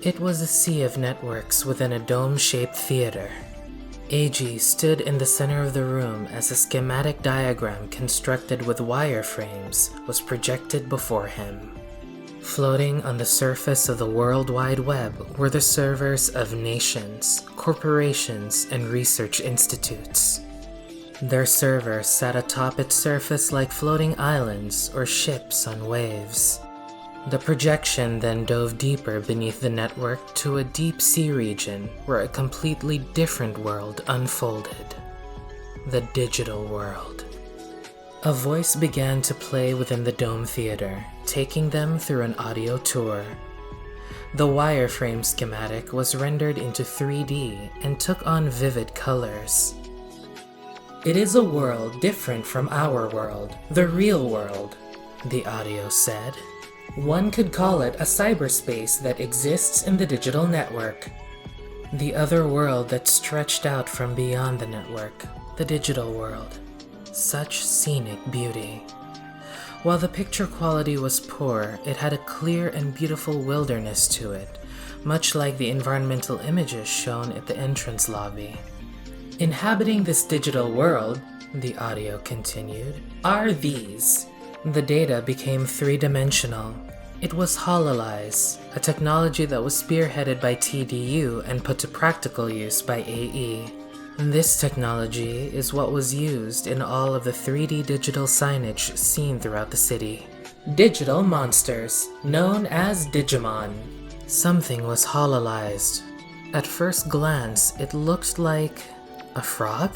It was a sea of networks within a dome-shaped theater. AG stood in the center of the room as a schematic diagram constructed with wireframes was projected before him. Floating on the surface of the World Wide Web were the servers of nations, corporations, and research institutes. Their servers sat atop its surface like floating islands or ships on waves. The projection then dove deeper beneath the network to a deep sea region where a completely different world unfolded. The digital world. A voice began to play within the dome theater, taking them through an audio tour. The wireframe schematic was rendered into 3D and took on vivid colors. "It is a world different from our world, the real world," the audio said. "One could call it a cyberspace that exists in the digital network. The other world that stretched out from beyond the network, the digital world. Such scenic beauty." While the picture quality was poor, it had a clear and beautiful wilderness to it, much like the environmental images shown at the entrance lobby. "Inhabiting this digital world," the audio continued, "are these." The data became three-dimensional. It was HoloLens, a technology that was spearheaded by TDU and put to practical use by AE. This technology is what was used in all of the 3D digital signage seen throughout the city. Digital monsters, known as Digimon. Something was HoloLensed. At first glance, it looked like a frog?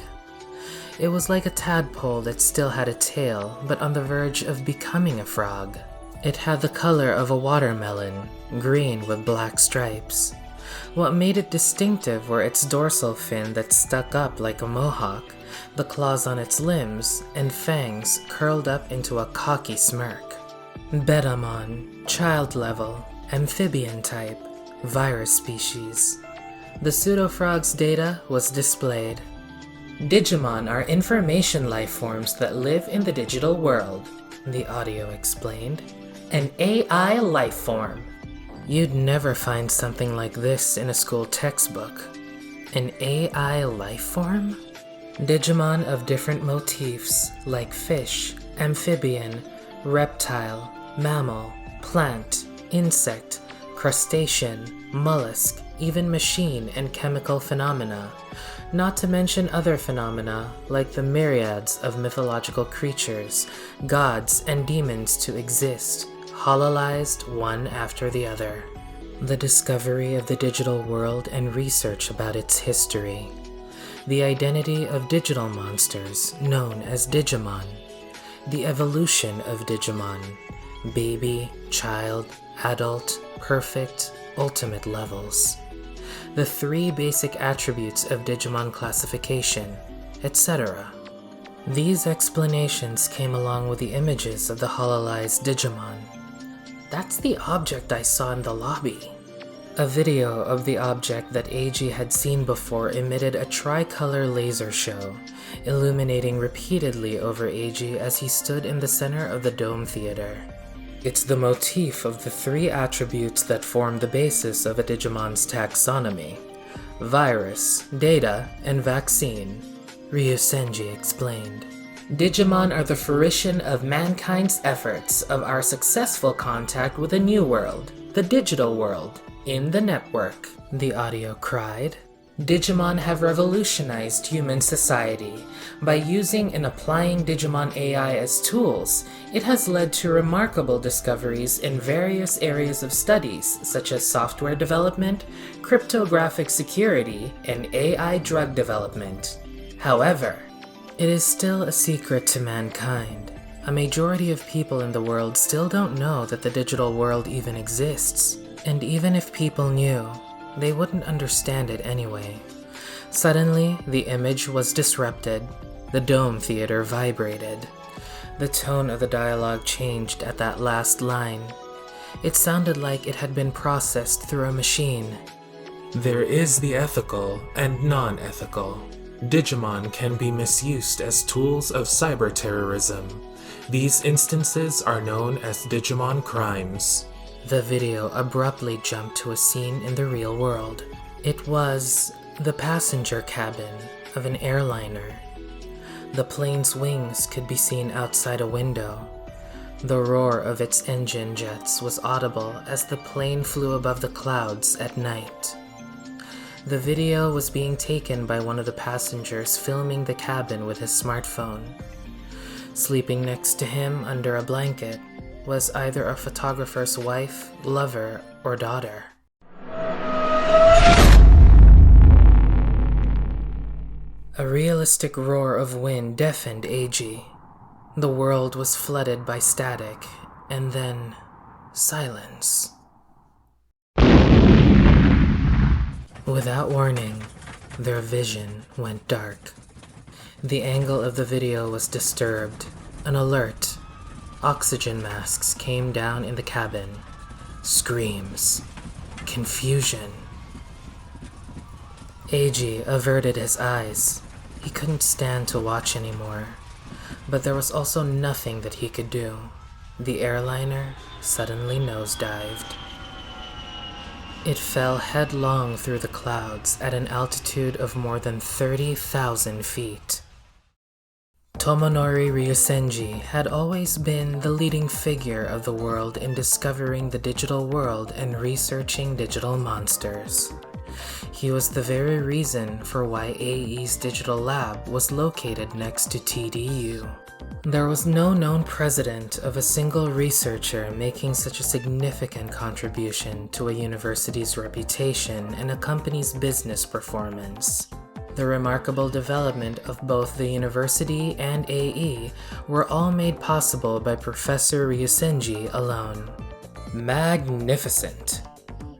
It was like a tadpole that still had a tail, but on the verge of becoming a frog. It had the color of a watermelon, green with black stripes. What made it distinctive were its dorsal fin that stuck up like a mohawk, the claws on its limbs, and fangs curled up into a cocky smirk. Betamon, child level, amphibian type, virus species. The pseudo-frog's data was displayed. Digimon are information life forms that live in the digital world, the audio explained. An AI life form. You'd never find something like this in a school textbook. An AI life form? Digimon of different motifs like fish, amphibian, reptile, mammal, plant, insect, crustacean, mollusk, even machine and chemical phenomena, not to mention other phenomena like the myriads of mythological creatures, gods, and demons to exist, HoloLensed one after the other. The discovery of the digital world and research about its history. The identity of digital monsters known as Digimon. The evolution of Digimon. Baby, child, adult, perfect, ultimate levels. The 3 basic attributes of Digimon classification, etc. These explanations came along with the images of the HoloLens Digimon. That's the object I saw in the lobby. A video of the object that AG had seen before emitted a tricolor laser show, illuminating repeatedly over AG as he stood in the center of the dome theater. It's the motif of the 3 attributes that form the basis of a Digimon's taxonomy: virus, data, and vaccine, Ryusenji explained. Digimon are the fruition of mankind's efforts of our successful contact with a new world, the digital world, in the network, the audio cried. Digimon have revolutionized human society. By using and applying Digimon AI as tools, it has led to remarkable discoveries in various areas of studies such as software development, cryptographic security, and AI drug development. However, it is still a secret to mankind. A majority of people in the world still don't know that the digital world even exists. And even if people knew, they wouldn't understand it anyway. Suddenly, the image was disrupted. The dome theater vibrated. The tone of the dialogue changed at that last line. It sounded like it had been processed through a machine. There is the ethical and non-ethical. Digimon can be misused as tools of cyber terrorism. These instances are known as Digimon crimes. The video abruptly jumped to a scene in the real world. It was the passenger cabin of an airliner. The plane's wings could be seen outside a window. The roar of its engine jets was audible as the plane flew above the clouds at night. The video was being taken by one of the passengers filming the cabin with his smartphone. Sleeping next to him under a blanket was either a photographer's wife, lover, or daughter. A realistic roar of wind deafened AG. The world was flooded by static, and then silence. Without warning, their vision went dark. The angle of the video was disturbed. An alert. Oxygen masks came down in the cabin. Screams. Confusion. AG averted his eyes. He couldn't stand to watch anymore. But there was also nothing that he could do. The airliner suddenly nosedived. It fell headlong through the clouds at an altitude of more than 30,000 feet. Tomonori Ryusenji had always been the leading figure of the world in discovering the digital world and researching digital monsters. He was the very reason for why AE's digital lab was located next to TDU. There was no known precedent of a single researcher making such a significant contribution to a university's reputation and a company's business performance. The remarkable development of both the university and AE were all made possible by Professor Ryusenji alone. Magnificent!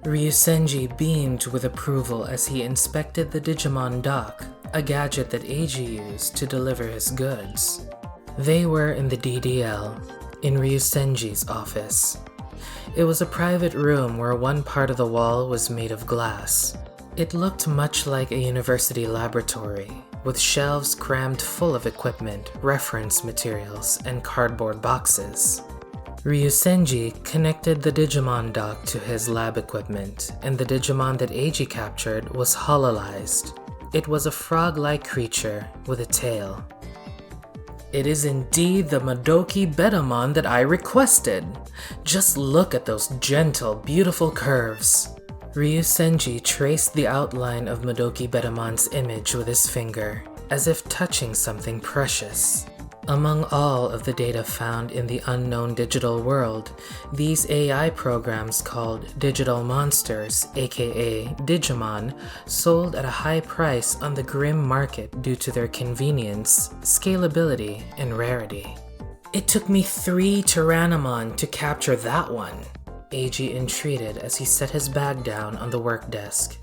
Ryusenji beamed with approval as he inspected the Digimon dock, a gadget that AG used to deliver his goods. They were in the DDL, in Ryusenji's office. It was a private room where one part of the wall was made of glass. It looked much like a university laboratory, with shelves crammed full of equipment, reference materials, and cardboard boxes. Ryusenji connected the Digimon dock to his lab equipment, and the Digimon that AG captured was hololized. It was a frog-like creature with a tail. It is indeed the Madoki Betamon that I requested. Just look at those gentle, beautiful curves. Ryusenji traced the outline of Madoki Betamon's image with his finger, as if touching something precious. Among all of the data found in the unknown digital world, these AI programs called digital monsters, aka Digimon, sold at a high price on the grim market due to their convenience, scalability, and rarity. It took me 3 Tyrannomon to capture that one, AG entreated as he set his bag down on the work desk.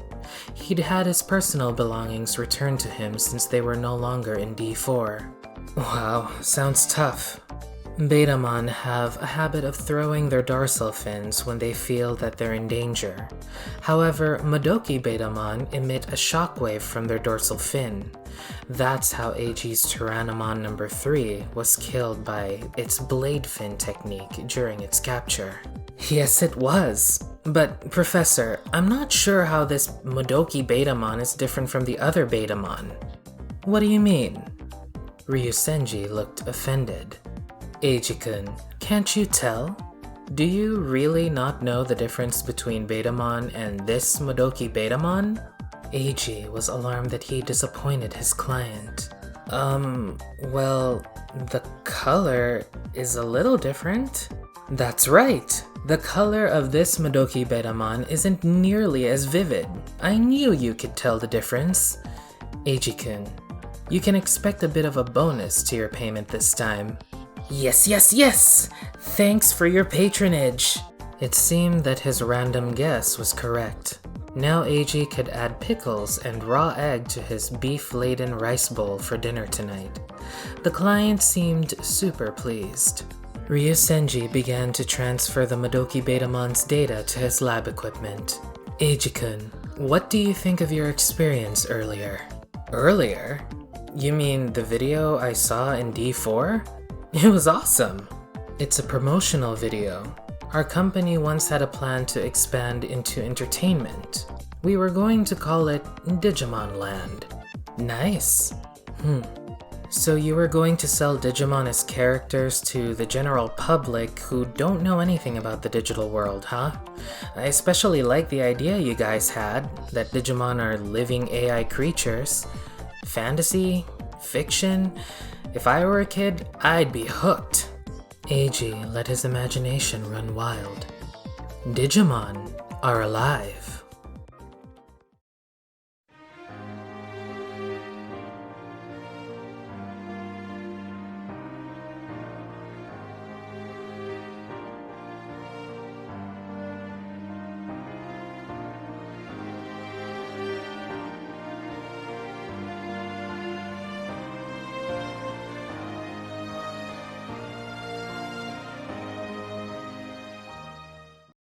He'd had his personal belongings returned to him since they were no longer in D4. Wow, sounds tough. Betamon have a habit of throwing their dorsal fins when they feel that they're in danger. However, Madoki Betamon emit a shockwave from their dorsal fin. That's how AG's Tyrannomon number 3 was killed by its blade fin technique during its capture. Yes, it was. But, Professor, I'm not sure how this Madoki Betamon is different from the other Betamon. What do you mean? Ryusenji looked offended. Eiji-kun, can't you tell? Do you really not know the difference between Betamon and this Madoki Betamon? Eiji was alarmed that he disappointed his client. Well, the color is a little different. That's right! The color of this Madoki Betamon isn't nearly as vivid. I knew you could tell the difference. Eiji-kun, you can expect a bit of a bonus to your payment this time. Yes, yes, yes! Thanks for your patronage! It seemed that his random guess was correct. Now AG could add pickles and raw egg to his beef-laden rice bowl for dinner tonight. The client seemed super pleased. Ryusenji began to transfer the Madoki Betamon's data to his lab equipment. Eiji-kun, what do you think of your experience earlier? Earlier? You mean the video I saw in D4? It was awesome! It's a promotional video. Our company once had a plan to expand into entertainment. We were going to call it Digimon Land. Nice. So you were going to sell Digimon as characters to the general public who don't know anything about the digital world, huh? I especially like the idea you guys had, that Digimon are living AI creatures. Fantasy? Fiction? If I were a kid, I'd be hooked. Eiji let his imagination run wild. Digimon are alive.